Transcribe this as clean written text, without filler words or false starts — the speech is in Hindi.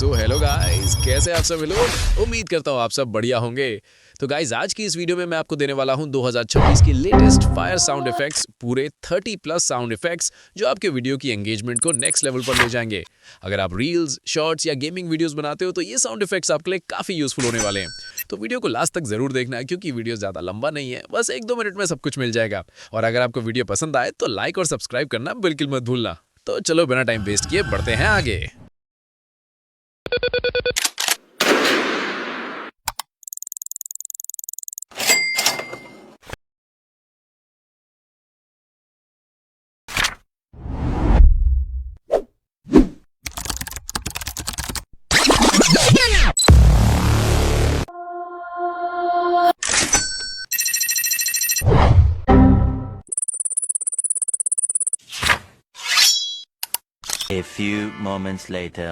सो हेलो गाइस, कैसे आप सब लोग। उम्मीद करता हूँ आप सब बढ़िया होंगे। तो गाइस, आज की इस वीडियो में मैं आपको देने वाला हूँ 2026 की लेटेस्ट फायर साउंड इफेक्ट्स, पूरे 30 प्लस साउंड इफेक्ट्स जो आपके वीडियो की एंगेजमेंट को नेक्स्ट लेवल पर ले जाएंगे। अगर आप रील्स, शॉर्ट्स या गेमिंग वीडियोस बनाते हो तो ये साउंड इफेक्ट्स आपके लिए काफी यूजफुल होने वाले हैं। तो वीडियो को लास्ट तक जरूर देखना है क्योंकि वीडियो ज्यादा लंबा नहीं है, बस 1-2 मिनट में सब कुछ मिल जाएगा। और अगर आपको वीडियो पसंद आए तो लाइक और सब्सक्राइब करना बिल्कुल मत भूलना। तो चलो बिना टाइम वेस्ट किए बढ़ते हैं आगे। A few moments later.